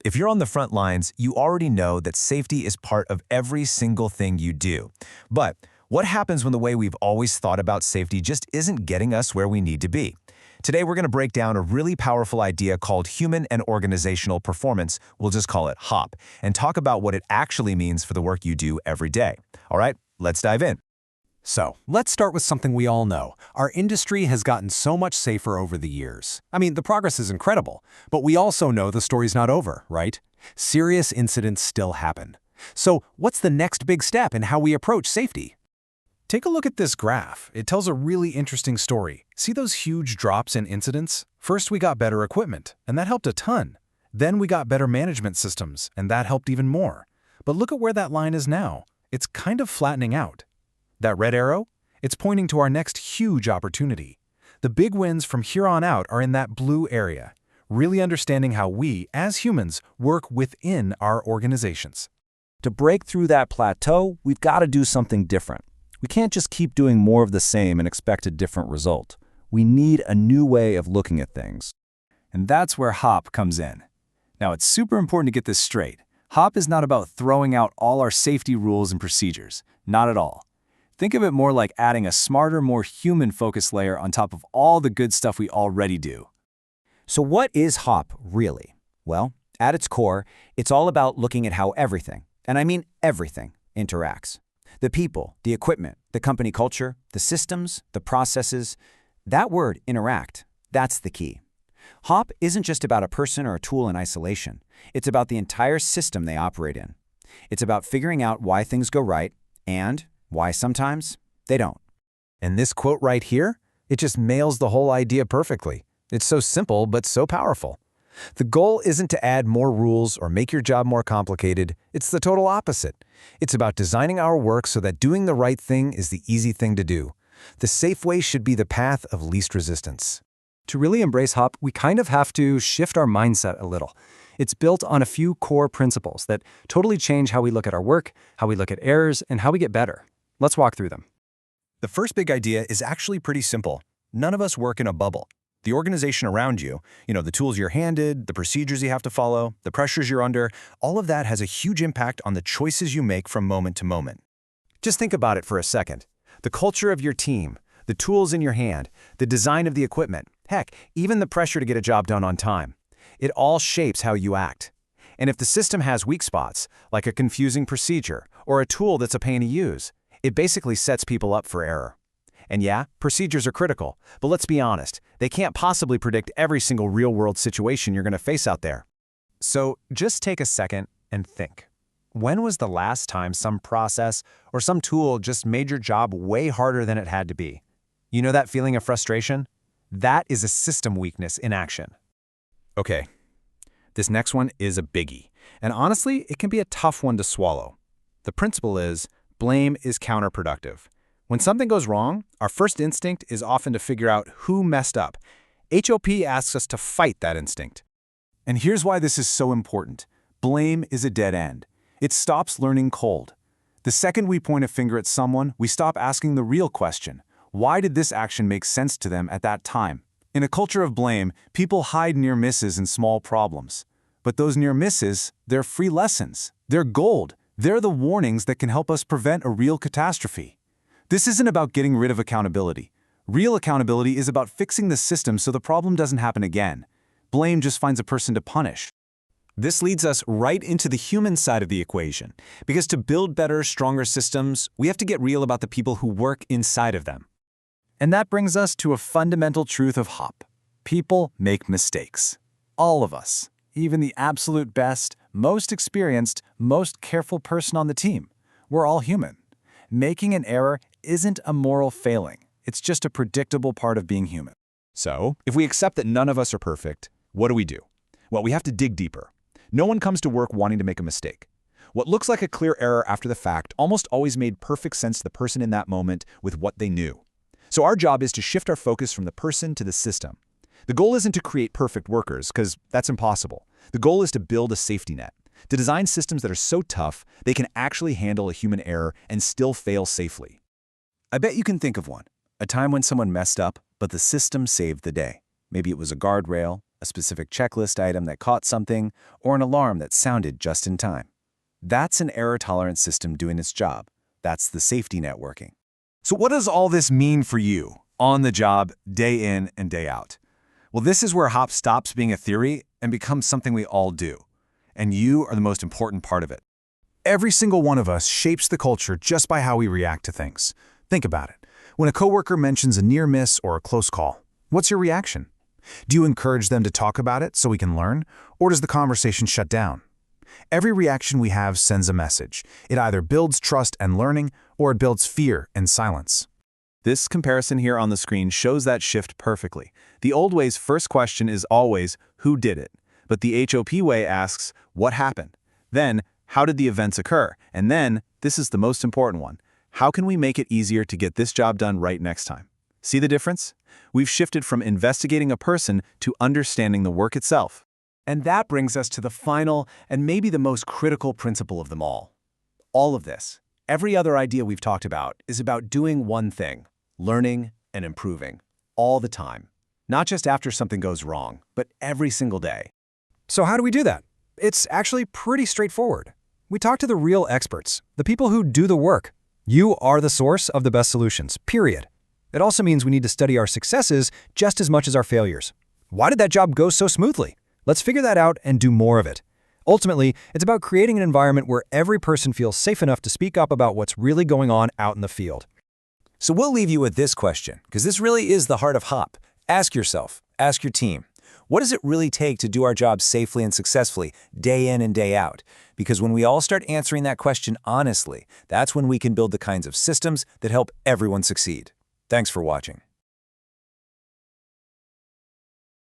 If you're on the front lines, you already know that safety is part of every single thing you do. But what happens when the way we've always thought about safety just isn't getting us where we need to be? Today, we're going to break down a really powerful idea called human and organizational performance, we'll just call it HOP, and talk about what it actually means for the work you do every day. All right, let's dive in. So, let's start with something we all know. Our industry has gotten so much safer over the years. I mean, the progress is incredible, but we also know the story's not over, right? Serious incidents still happen. So, what's the next big step in how we approach safety? Take a look at this graph. It tells a really interesting story. See those huge drops in incidents? First, we got better equipment, and that helped a ton. Then we got better management systems, and that helped even more. But look at where that line is now. It's kind of flattening out. That red arrow? It's pointing to our next huge opportunity. The big wins from here on out are in that blue area, really understanding how we, as humans, work within our organizations. To break through that plateau, we've got to do something different. We can't just keep doing more of the same and expect a different result. We need a new way of looking at things. And that's where HOP comes in. Now, it's super important to get this straight. HOP is not about throwing out all our safety rules and procedures. Not at all. Think of it more like adding a smarter, more human-focused layer on top of all the good stuff we already do. So what is HOP really? Well, at its core, it's all about looking at how everything, and I mean everything, interacts. The people, the equipment, the company culture, the systems, the processes. That word, interact, that's the key. HOP isn't just about a person or a tool in isolation. It's about the entire system they operate in. It's about figuring out why things go right and why sometimes they don't. And this quote right here, it just nails the whole idea perfectly. It's so simple, but so powerful. The goal isn't to add more rules or make your job more complicated. It's the total opposite. It's about designing our work so that doing the right thing is the easy thing to do. The safe way should be the path of least resistance. To really embrace HOP, we kind of have to shift our mindset a little. It's built on a few core principles that totally change how we look at our work, how we look at errors, and how we get better. Let's walk through them. The first big idea is actually pretty simple. None of us work in a bubble. The organization around you, the tools you're handed, the procedures you have to follow, the pressures you're under, all of that has a huge impact on the choices you make from moment to moment. Just think about it for a second. The culture of your team, the tools in your hand, the design of the equipment, heck, even the pressure to get a job done on time. It all shapes how you act. And if the system has weak spots, like a confusing procedure or a tool that's a pain to use, it basically sets people up for error. And yeah, procedures are critical, but let's be honest, they can't possibly predict every single real-world situation you're going to face out there. So just take a second and think. When was the last time some process or some tool just made your job way harder than it had to be? You know that feeling of frustration? That is a system weakness in action. Okay, this next one is a biggie, and honestly, it can be a tough one to swallow. The principle is, blame is counterproductive. When something goes wrong, our first instinct is often to figure out who messed up. HOP asks us to fight that instinct. And here's why this is so important. Blame is a dead end. It stops learning cold. The second we point a finger at someone, we stop asking the real question. Why did this action make sense to them at that time? In a culture of blame, people hide near misses and small problems. But those near misses, they're free lessons. They're gold. They're the warnings that can help us prevent a real catastrophe. This isn't about getting rid of accountability. Real accountability is about fixing the system so the problem doesn't happen again. Blame just finds a person to punish. This leads us right into the human side of the equation, because to build better, stronger systems, we have to get real about the people who work inside of them. And that brings us to a fundamental truth of HOP. People make mistakes. All of us. Even the absolute best, most experienced, most careful person on the team. We're all human. Making an error isn't a moral failing. It's just a predictable part of being human. So, if we accept that none of us are perfect, what do? Well, we have to dig deeper. No one comes to work wanting to make a mistake. What looks like a clear error after the fact almost always made perfect sense to the person in that moment with what they knew. So our job is to shift our focus from the person to the system. The goal isn't to create perfect workers, because that's impossible. The goal is to build a safety net, to design systems that are so tough they can actually handle a human error and still fail safely. I bet you can think of one. A time when someone messed up, but the system saved the day. Maybe it was a guardrail, a specific checklist item that caught something, or an alarm that sounded just in time. That's an error-tolerant system doing its job. That's the safety net working. So what does all this mean for you, on the job, day in and day out? Well, this is where HOP stops being a theory and becomes something we all do. And you are the most important part of it. Every single one of us shapes the culture just by how we react to things. Think about it. When a coworker mentions a near miss or a close call, what's your reaction? Do you encourage them to talk about it so we can learn, or does the conversation shut down? Every reaction we have sends a message. It either builds trust and learning, or it builds fear and silence. This comparison here on the screen shows that shift perfectly. The old way's first question is always, who did it? But the HOP way asks, what happened? Then, how did the events occur? And then, this is the most important one, how can we make it easier to get this job done right next time? See the difference? We've shifted from investigating a person to understanding the work itself. And that brings us to the final and maybe the most critical principle of them all. All of this, every other idea we've talked about, is about doing one thing, learning and improving, all the time. Not just after something goes wrong, but every single day. So how do we do that? It's actually pretty straightforward. We talk to the real experts, the people who do the work. You are the source of the best solutions, period. It also means we need to study our successes just as much as our failures. Why did that job go so smoothly? Let's figure that out and do more of it. Ultimately, it's about creating an environment where every person feels safe enough to speak up about what's really going on out in the field. So we'll leave you with this question, because this really is the heart of HOP. Ask yourself, ask your team, what does it really take to do our job safely and successfully, day in and day out? Because when we all start answering that question honestly, that's when we can build the kinds of systems that help everyone succeed. Thanks for watching.